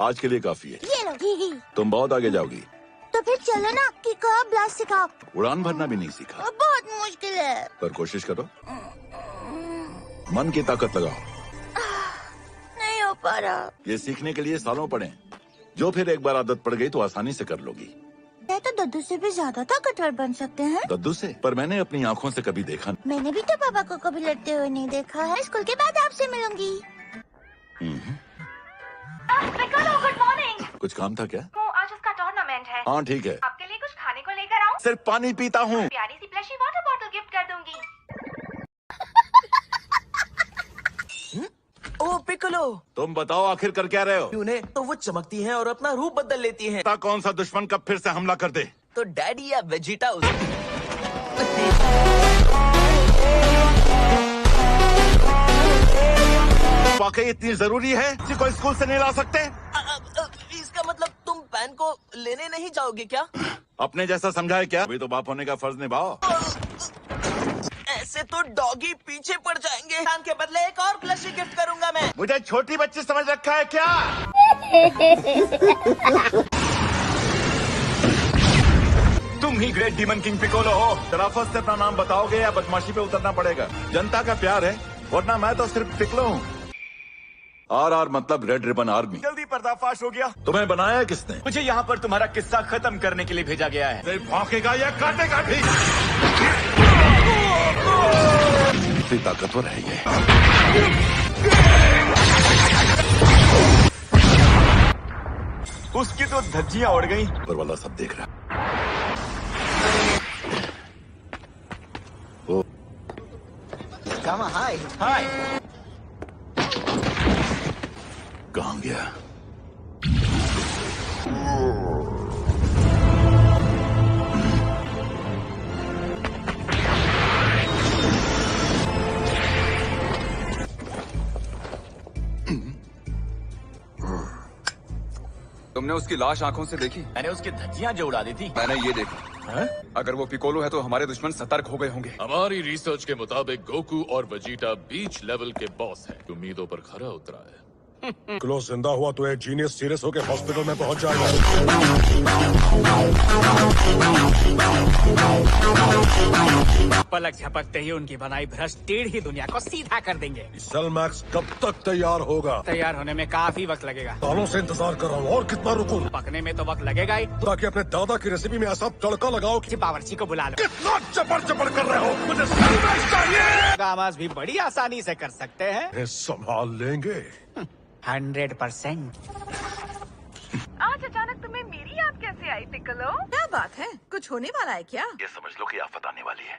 आज के लिए काफी है। ये लो। तुम बहुत आगे जाओगी। तो फिर चलो ना, किक और ब्लास्ट सिखाओ। उड़ान भरना भी नहीं सीखा। बहुत मुश्किल है। पर कोशिश करो, मन की ताकत लगाओ। नहीं हो पा रहा। ये सीखने के लिए सालों पड़े, जो फिर एक बार आदत पड़ गई तो आसानी से कर लोगी। तो दद्दू से भी ज्यादा ताकतवर बन सकते हैं। दद्दू से? पर मैंने अपनी आंखों से कभी देखा नहीं। मैंने भी तो पापा को कभी लड़ते हुए नहीं देखा है। स्कूल के बाद आपसे मिलूंगी। Good morning. कुछ काम था क्या? आज उसका टूर्नामेंट है। हाँ ठीक है। आपके लिए कुछ खाने को लेकर आऊं? सिर्फ पानी पीता हूँ। प्यारी सी प्लशी वाटर बॉटल गिफ्ट कर दूंगी। ओ पिकोलो, तुम बताओ आखिर कर क्या रहे हो? उन्हें तो वो चमकती हैं और अपना रूप बदल लेती हैं। पता कौन सा दुश्मन कब फिर से हमला कर दे। तो डैडी या वेजिटा वाकई इतनी जरूरी है? किसी को स्कूल से नहीं ला सकते? इसका मतलब तुम पैन को लेने नहीं जाओगे क्या? अपने जैसा समझाए क्या? अभी तो बाप होने का फर्ज निभाओ। ऐसे तो डॉगी पीछे पड़ जाएंगे। पैन के बदले एक और प्लशी गिफ्ट करूंगा मैं। मुझे छोटी बच्ची समझ रखा है क्या? तुम ही ग्रेट डीमन किंग पिकोलो हो। शराफत से अपना नाम बताओगे या बदमाशी पे उतरना पड़ेगा? जनता का प्यार है, वरना मैं तो सिर्फ पिकलो हूँ। RR मतलब रेड रिबन आर्मी। जल्दी पर्दाफाश हो गया। तुम्हें बनाया किसने? मुझे यहाँ पर तुम्हारा किस्सा खत्म करने के लिए भेजा गया है। सिर्फ भौंकेगा या काटेगा भी? इतनी ताकतवर है ये। उसकी तो धज्जियां उड़ गई। ऊपर वाला सब देख रहा। Come on, hi. हाय। कहाँ गया? तुमने उसकी लाश आंखों से देखी? मैंने उसकी धज्जियां जो उड़ा दी थी। मैंने ये देखा। अगर वो पिकोलो है तो हमारे दुश्मन सतर्क हो गए होंगे। हमारी रिसर्च के मुताबिक गोकू और वेजिटा बीच लेवल के बॉस हैं। उम्मीदों पर खरा उतरा है। क्लोज जिंदा हुआ तो एक जीनियस सीरियस होकर हॉस्पिटल में पहुंच जाएगा। पलक झपकते ही उनकी बनाई भ्रष्ट टेढ़ी ही दुनिया को सीधा कर देंगे। सेल मैक्स कब तक तैयार होगा? तैयार होने में काफी वक्त लगेगा। सालों से इंतजार कर रहा हूँ, और कितना रुकूं? पकने में तो वक्त लगेगा ही। ताकि अपने दादा की रेसिपी में ऐसा तड़का लगाओ कि बावर्ची को बुला लो। कितना चपड़ चपड़ कर रहे हो? मुझे सेल मैक्स चाहिए। गामास भी बड़ी आसानी से कर सकते हैं। ये संभाल लेंगे। 100%। आज अचानक तुम्हें मेरी याद कैसे आई पिकोलो? क्या बात है, कुछ होने वाला है क्या? ये समझ लो कि आफत आने वाली है।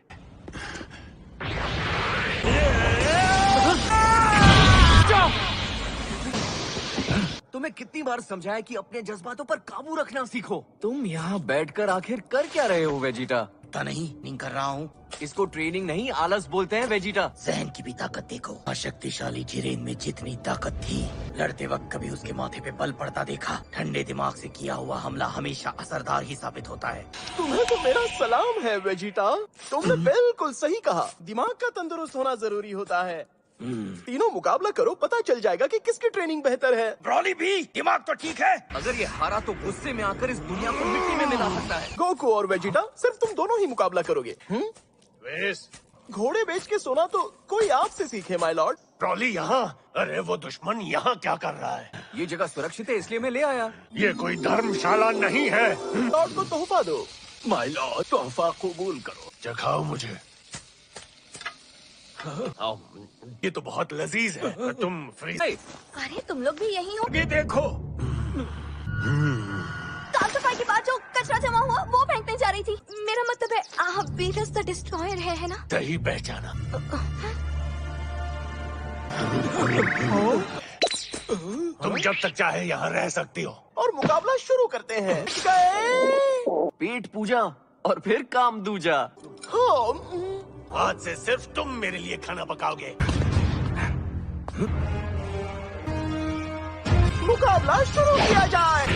तुम्हें कितनी बार समझाया कि अपने जज्बातों पर काबू रखना सीखो। तुम यहाँ बैठकर आखिर कर क्या रहे हो वेजिटा? पता नहीं कर रहा हूँ। इसको ट्रेनिंग नहीं आलस बोलते हैं वेजिटा। जहन की भी ताकत देखो। शक्तिशाली जिरेन में जितनी ताकत थी, लड़ते वक्त कभी उसके माथे पे बल पड़ता देखा। ठंडे दिमाग से किया हुआ हमला हमेशा असरदार ही साबित होता है। तुम्हें तो मेरा सलाम है वेजिटा। तुमने बिल्कुल सही कहा। दिमाग का तंदुरुस्त होना जरूरी होता है। तीनों मुकाबला करो, पता चल जाएगा कि किसकी ट्रेनिंग बेहतर है। ब्रॉली भी दिमाग तो ठीक है। अगर ये हारा तो गुस्से में आकर इस दुनिया को मिट्टी में मिला सकता है। गोकू और वेजिटा सिर्फ तुम दोनों ही मुकाबला करोगे। घोड़े बेच के सोना तो कोई आपसे सीखे माय लॉर्ड। ट्रॉली यहाँ? अरे वो दुश्मन यहाँ क्या कर रहा है? ये जगह सुरक्षित है इसलिए मैं ले आया। ये कोई धर्मशाला नहीं है। लॉर्ड को तोहफा दो। माय लॉर्ड, तोहफा कबूल करो। चखाओ मुझे। ये तो बहुत लजीज है। तुम फ्री। अरे तुम लोग भी यही हो? ये देखो। साफ सफाई के बाद जो कचरा जमा हुआ वो फेंकने जा रही थी। मेरा मतलब है आप वीरस द डिस्ट्रॉयर है ना? सही पहचाना। तुम जब तक चाहे यहाँ रह सकती हो। और मुकाबला शुरू करते हैं। पेट पूजा और फिर काम दूजा। आज से सिर्फ तुम मेरे लिए खाना पकाओगे। मुकाबला शुरू किया जाए।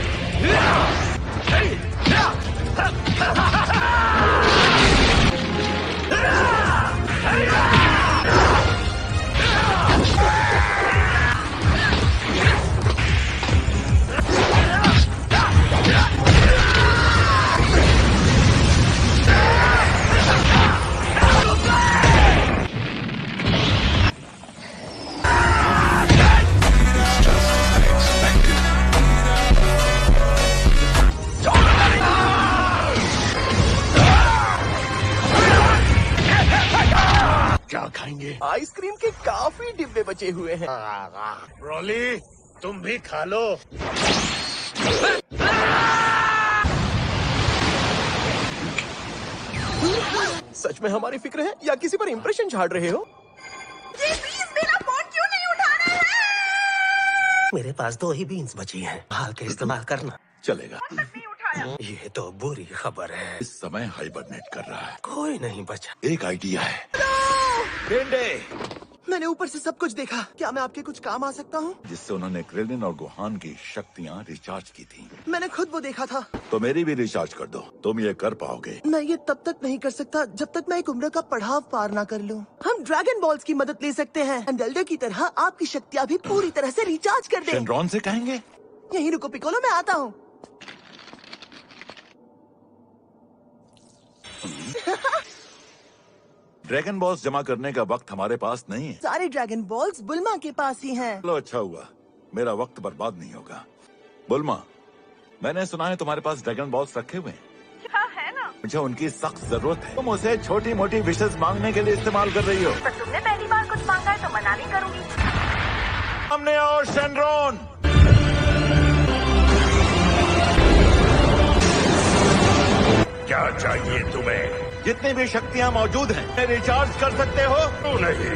आइसक्रीम के काफी डिब्बे बचे हुए हैं। ब्रोली, तुम भी खा लो। सच में हमारी फिक्र है या किसी पर इंप्रेशन झाड़ रहे हो? जी प्लीज मेरा फोन क्यों नहीं उठा रहे हैं? मेरे पास 2 ही बीन्स बची हैं, हाल के इस्तेमाल करना। चलेगा। नहीं उठाया। ये तो बुरी खबर है। इस समय हाइबरनेट कर रहा है। कोई नहीं बचा। एक आइडिया है। मैंने ऊपर से सब कुछ देखा। क्या मैं आपके कुछ काम आ सकता हूँ? जिससे उन्होंने क्रेलिन और गुहान की शक्तियाँ रिचार्ज की थी। मैंने खुद वो देखा था। तो मेरी भी रिचार्ज कर दो। तुम ये कर पाओगे। मैं ये तब तक नहीं कर सकता जब तक मैं एक उम्र का पड़ाव पार ना कर लूं। हम ड्रैगन बॉल्स की मदद ले सकते हैं। एंडेल्डर की तरह आपकी शक्तियाँ भी पूरी तरह से रिचार्ज कर दें। शेनरॉन से कहेंगे? यहीं रुको पिकोलो, मैं आता हूँ। ड्रैगन बॉल्स जमा करने का वक्त हमारे पास नहीं है। सारे ड्रैगन बॉल्स बुल्मा के पास ही हैं। चलो अच्छा हुआ, मेरा वक्त बर्बाद नहीं होगा। बुल्मा, मैंने सुना है तुम्हारे पास ड्रैगन बॉल्स रखे हुए हैं। हाँ है ना। मुझे उनकी सख्त जरूरत है। तुम उसे छोटी मोटी विशेष मांगने के लिए इस्तेमाल कर रही हो। पर तुमने पहली बार कुछ मांगा है तो मना नहीं करूंगी। हमने और शेनरॉन। क्या चाहिए तुम्हें? जितनी भी शक्तियाँ मौजूद हैं, रिचार्ज कर सकते हो? क्यों नहीं?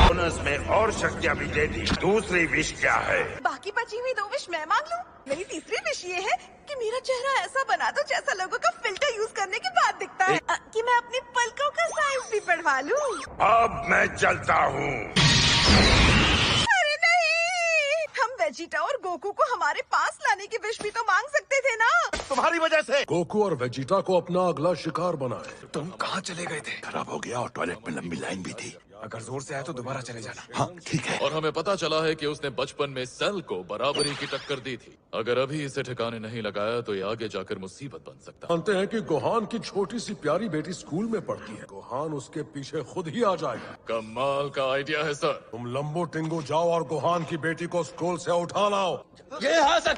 बोनस में और शक्तियाँ भी दे दी। दूसरी विश क्या है? बाकी बची हुई 2 विश मैं मांग लूं? मेरी तीसरी विश ये है कि मेरा चेहरा ऐसा बना दो जैसा लोगों का फिल्टर यूज करने के बाद दिखता है। कि मैं अपनी पलकों का साइज भी बढ़वा लूं। अब मैं चलता हूँ। अरे नहीं, हम वेजिटा और गोकू को हमारे पास लाने की विश भी तो मांग सकते थे ना। तुम्हारी वजह से। गोकू और वेजिटा को अपना अगला शिकार बनाए। तुम कहाँ चले गए थे? खराब हो गया और टॉयलेट में लंबी लाइन भी थी। अगर जोर से आया तो दोबारा चले जाना। हाँ ठीक है। और हमें पता चला है कि उसने बचपन में सेल को बराबरी की टक्कर दी थी। अगर अभी इसे ठिकाने नहीं लगाया तो ये आगे जाकर मुसीबत बन सकता है। जानते हैं कि गोहान की छोटी सी प्यारी बेटी स्कूल में पढ़ती है। गोहान उसके पीछे खुद ही आ जाएगा। कमाल का आइडिया है सर। तुम लंबो टिंगो जाओ और गोहान की बेटी को स्कूल से उठा लाओ। ये हाँ सर।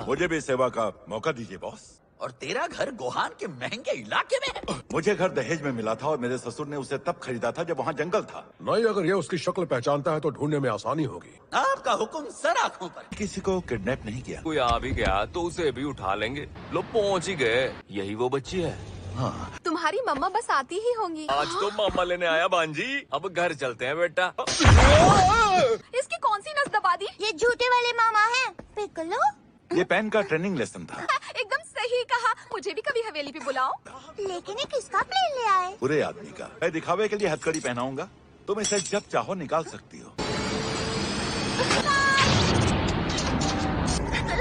मुझे भी सेवा का मौका दीजिए बॉस। और तेरा घर गोहान के महंगे इलाके में? मुझे घर दहेज में मिला था और मेरे ससुर ने उसे तब खरीदा था जब वहाँ जंगल था। नहीं, अगर ये उसकी शक्ल पहचानता है तो ढूंढने में आसानी होगी। आपका हुक्म सर आंखों पर। किसी को किडनैप नहीं किया। कोई आ भी गया तो उसे भी उठा लेंगे। लो पहुंच ही गए। यही वो बच्ची है। हाँ। तुम्हारी मम्मा बस आती ही होंगी। आज तो मामा लेने आया बांजी। अब घर चलते हैं बेटा। इसकी कौन सी नस दबा दी? ये झूठे वाले मामा हैं। पिकलो? ये पेन का ट्रेनिंग लेसन था। एकदम सही कहा। मुझे भी कभी हवेली पे बुलाओ। लेकिन ये किसका प्लेन ले आए? बुरे आदमी का। मैं दिखावे के लिए हथकड़ी पहनाऊंगा। तुम इसे जब चाहो निकाल सकती हो।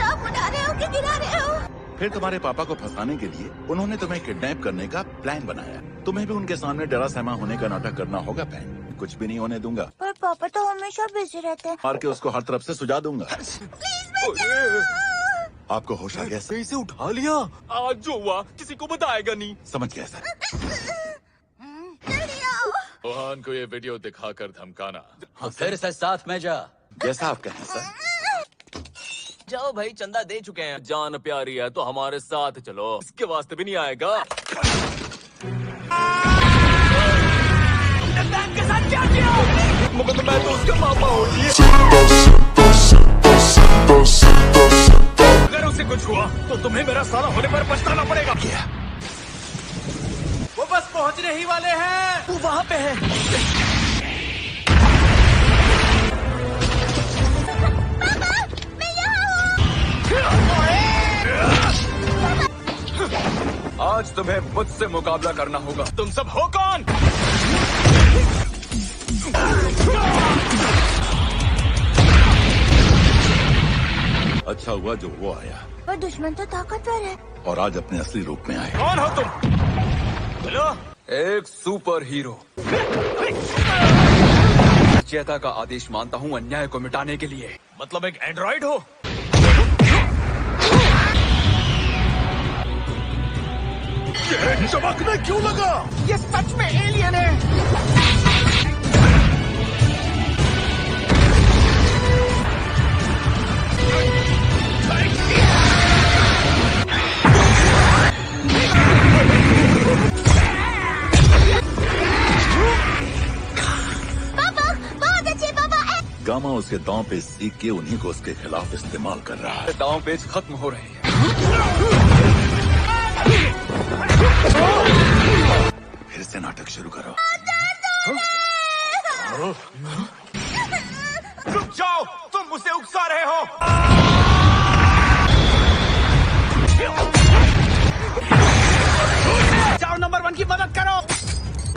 आप उड़ा रहे हो कि गिरा रहे हो? फिर तुम्हारे पापा को फंसाने के लिए उन्होंने तुम्हें किडनैप करने का प्लान बनाया। तुम्हें भी उनके सामने डरा सहमा होने का नाटक करना होगा पैन। कुछ भी नहीं होने दूंगा। पर पापा तो हमेशा बिजी रहते हैं। मार के उसको हर तरफ से सुझा दूंगा। आपको होश आ गया? इसे उठा लिया। आज जो हुआ किसी को बताएगा नहीं। समझ गया सर। गोहान को ये वीडियो दिखाकर धमकाना। हाँ, फिर से साथ में जा। जैसा आप कहें सर। जाओ भाई, चंदा दे चुके हैं। जान प्यारी है तो हमारे साथ चलो। इसके वास्ते भी नहीं आएगा। के साथ क्या किया? मगर तो मैं तो उसका मामा हूँ। अगर उसे कुछ हुआ तो तुम्हें मेरा साला होने पर पछताना पड़ेगा। क्या? वो बस पहुंचने ही वाले हैं। वो वहाँ पे है। आज तुम्हें मुझसे मुकाबला करना होगा। तुम सब हो कौन? अच्छा हुआ जो वो आया। पर दुश्मन तो ताकतवर है। और आज अपने असली रूप में आए। कौन हो तुम? हेलो? एक सुपर हीरो। चेता का आदेश मानता हूँ अन्याय को मिटाने के लिए। मतलब एक एंड्रॉइड हो? चमकने क्यों लगा? ये सच में एलियन है। उसके दांव पे सीख के उन्हीं को उसके खिलाफ इस्तेमाल कर रहा है। दांव पेच खत्म हो रहे हैं। फिर से नाटक शुरू करो। रुक जाओ, तुम मुझसे उकसा रहे हो। जाओ नंबर 1 की मदद करो।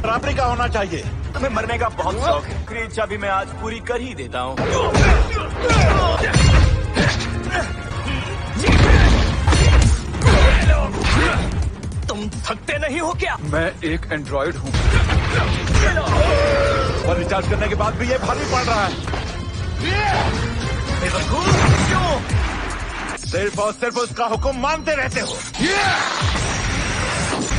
बराबरी का होना चाहिए। तुम्हें मरने का बहुत शौक है। क्रीज चाबी मैं आज पूरी कर ही देता हूँ। तुम थकते नहीं हो क्या? मैं एक एंड्रॉइड हूँ और रिचार्ज करने के बाद भी ये भारी पड़ रहा है। सिर्फ और सिर्फ उसका हुक्म मानते रहते हो।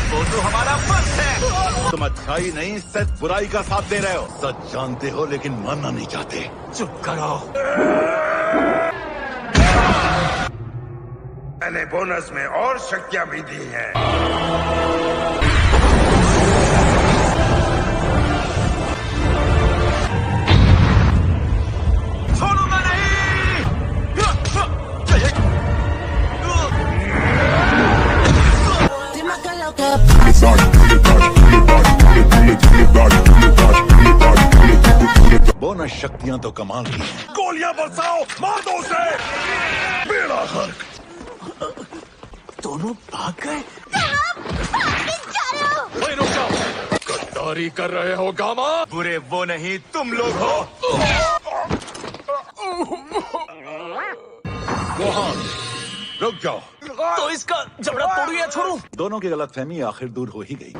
वो तो हमारा फर्ज है। तुम अच्छाई नहीं सच बुराई का साथ दे रहे हो। सच जानते हो लेकिन मानना नहीं चाहते। चुप करो। मैंने बोनस में और शक्तियां भी दी हैं। छोड़ूंगा नहीं। बोनस शक्तियां तो कमाल की हैं। गोलियां बरसाओ, मार दो उसे। बेड़ा गर्क। दोनों भाग गए। रुक जाओ। गद्दारी कर रहे हो गामा। बुरे वो नहीं, तुम लोग हो। वहाँ रुक जाओ। तो इसका जबड़ा तोड़ू या छोड़ू? दोनों की गलतफहमी आखिर दूर हो ही गई।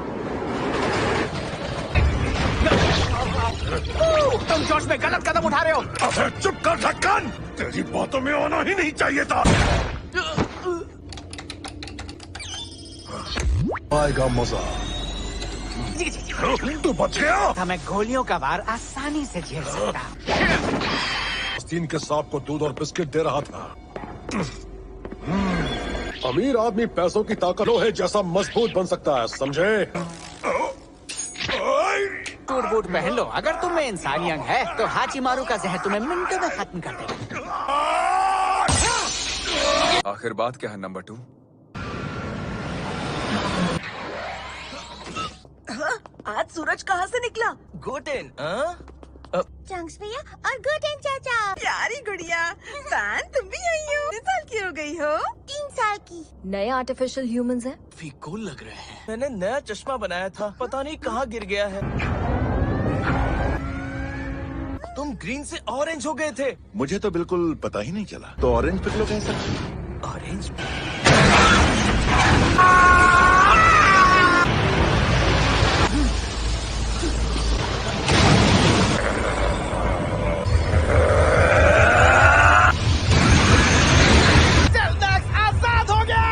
तुम जोश में गलत कदम उठा रहे हो। अबे चुप कर ढक्कन। तेरी बातों में आना ही नहीं चाहिए था। आएगा मजा। तू बच गया। मैं गोलियों का वार आसानी से झेल सकता। तीन के सांप को दूध और बिस्किट दे रहा था। अमीर आदमी पैसों की ताकत लोहे जैसा मजबूत बन सकता है, समझे? टूट बूट पहन लो। अगर तुम में इंसानी अंग है तो हाचिमारू का जहर तुम्हें मिनटों में खत्म कर देगा। आखिर बात क्या है नंबर 2? आज सूरज कहाँ से निकला? गोटेन। चंक्स भैया और गुटेन चाचा। प्यारी गुड़िया। फैन तुम भी आई हो। कितने साल की हो गई हो? 3 साल की। नए आर्टिफिशियल ह्यूमंस हैं। फीकूल लग रहे हैं। मैंने नया चश्मा बनाया था, पता नहीं कहाँ गिर गया है। तुम ग्रीन से ऑरेंज हो गए थे। मुझे तो बिल्कुल पता ही नहीं चला। तो ऑरेंज पिकलो कैसा? ऑरेंज आजाद हो गया।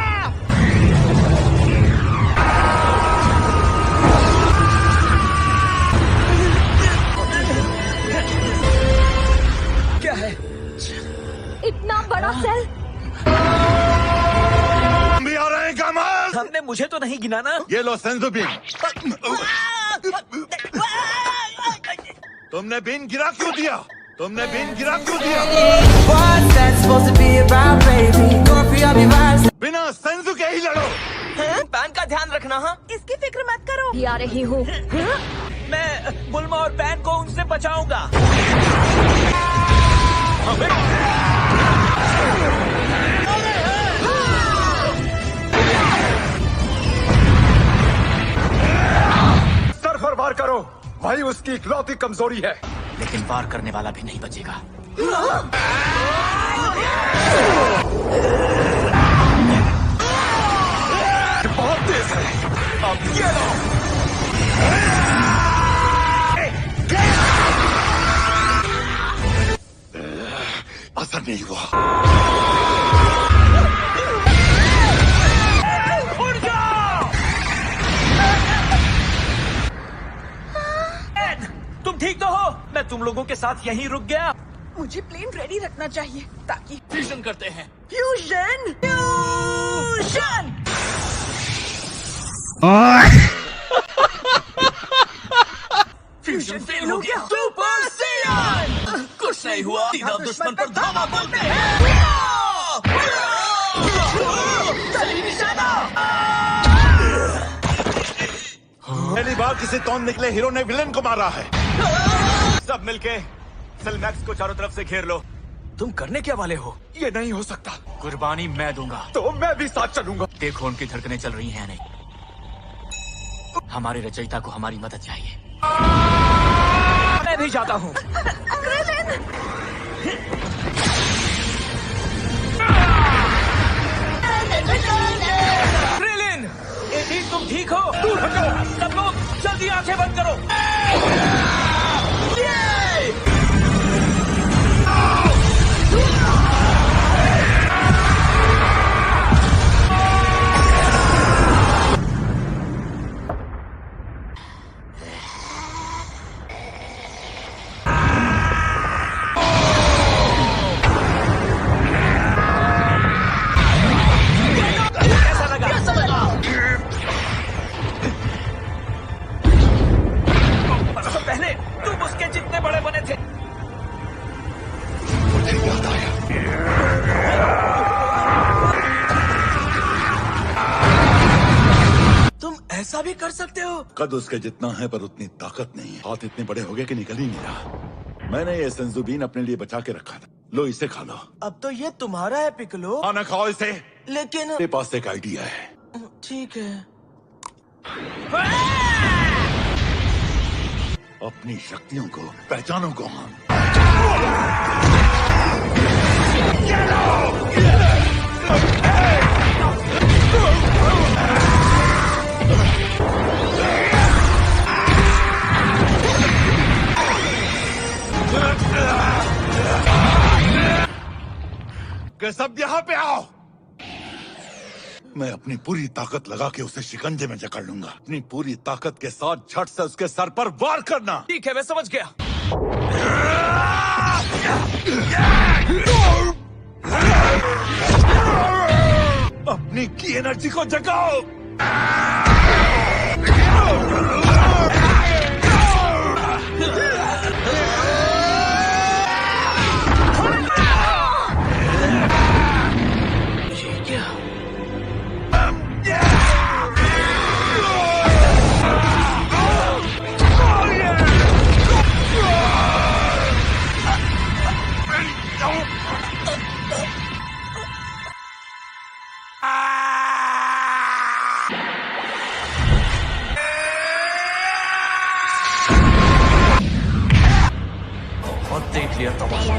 क्या है? इतना बड़ा सेल। भी आ रहे हैं गामा। हमने मुझे तो नहीं गिना ना। ये लो सेंसो बीन। तुमने बीन गिरा क्यों दिया? तुमने बीन गिरा क्यों दिया? बिना सेंसो के ही लड़ो। पैन का ध्यान रखना। हाँ, इसकी फिक्र मत करो। भी आ रही हूँ। मैं बुल्मा और पैन को उनसे बचाऊंगा। सर पर वार करो। वही उसकी इकलौती कमजोरी है। लेकिन वार करने वाला भी नहीं बचेगा। बहुत तेज है। अब ये लो। असर नहीं हुआ। उड़ जाओ। तुम ठीक तो हो? मैं तुम लोगों के साथ यहीं रुक गया। मुझे प्लेन रेडी रखना चाहिए ताकि फ्यूजन करते हैं। Fusion fusion. फ्यूजन फेल हो गया। Super Saiyan. कुछ नहीं नहीं हुआ, सीधा दुश्मन पर धावा बोलते हैं। सही निशाना। पहली बार किसी तौन निकले हीरो ने विलेन को मारा है। सब मिलके सेल मैक्स को चारों तरफ से घेर लो। तुम करने क्या वाले हो? ये नहीं हो सकता। कुर्बानी मैं दूंगा। तो मैं भी साथ चलूंगा। देखो उनकी धड़कनें चल रही हैं नहीं। हमारे रचयिता को हमारी मदद चाहिए। मैं भी जाता हूँ। क्रिलिन, तुम ठीक हो? दूर हटो। सब लोग जल्दी आंखें बंद करो। पहले तुम उसके जितने बड़े बने थे। मुझे याद आया। तुम ऐसा भी कर सकते हो? कद उसके जितना है पर उतनी ताकत नहीं है। हाथ इतने बड़े हो गए कि निकल ही नहीं रहा। मैंने ये संजुबीन अपने लिए बचा के रखा था। लो इसे खा लो। अब तो ये तुम्हारा है पिकलो। खाना खाओ इसे। लेकिन मेरे पास एक आइडिया है। ठीक है। अपनी शक्तियों को पहचानो गोहान। कि सब यहाँ पे आओ। मैं अपनी पूरी ताकत लगा के उसे शिकंजे में जकड़ लूंगा। अपनी पूरी ताकत के साथ झट से उसके सर पर वार करना। ठीक है, मैं समझ गया। अपनी की एनर्जी को जगाओ। देख लिया तमाशा।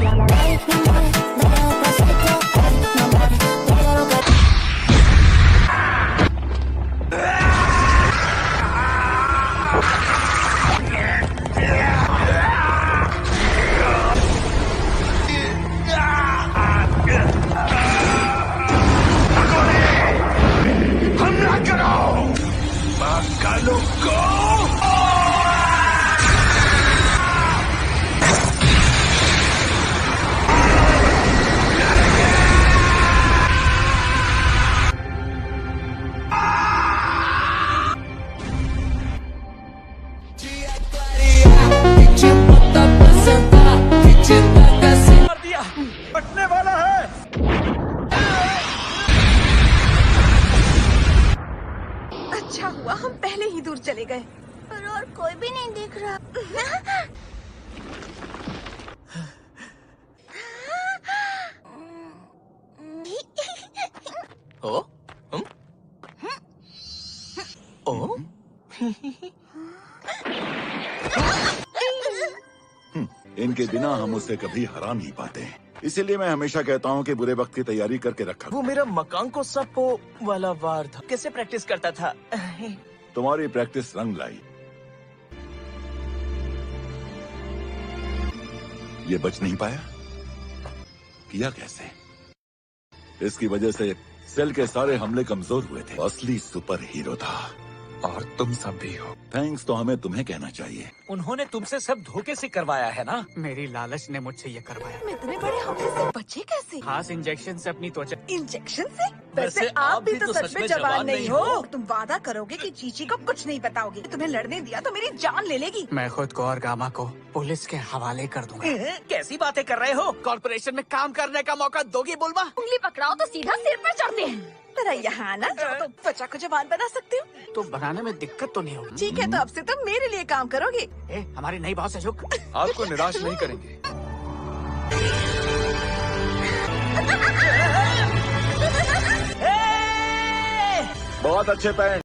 हमला करो। कालों को बटने वाला है। अच्छा हुआ हम पहले ही दूर चले गए। पर और कोई भी नहीं दिख रहा। ओ? ओ? इनके बिना हम उसे कभी हरा नहीं पाते। इसीलिए मैं हमेशा कहता हूँ कि बुरे वक्त की तैयारी करके रखा। वो मेरा मकान को सप्पो वाला वार था। कैसे प्रैक्टिस करता था? तुम्हारी प्रैक्टिस रंग लाई। ये बच नहीं पाया। किया कैसे? इसकी वजह से सेल के सारे हमले कमजोर हुए थे। असली सुपर हीरो था। और तुम सब भी हो। थैंक्स तो हमें तुम्हें कहना चाहिए। उन्होंने तुमसे सब धोखे से करवाया है ना? मेरी लालच ने मुझसे ये करवाया। इतने बड़े हमले से बचे कैसे? खास इंजेक्शन से अपनी त्वचा। इंजेक्शन से? वैसे आप भी तो सच में जवान नहीं हो। तुम वादा करोगे कि चीची को कुछ नहीं बताओगे। तुम्हें लड़ने दिया तो मेरी जान ले लेगी। मैं खुद को और गामा को पुलिस के हवाले कर दूंगा। कैसी बातें कर रहे हो? कॉर्पोरेशन में काम करने का मौका दोगे बुलबा? उंगली पकड़ाओ तो सीधा सिर पर चढ़ते हैं। तेरा यहाँ ना जाओ तो त्वचा को जवान बना सकती हूँ। तो बनाने में दिक्कत तो नहीं होगी? ठीक है, तो अब से तुम मेरे लिए काम करोगे। हमारी नई बॉस है झुक। आपको निराश नहीं करेंगे। बहुत अच्छे पैंट।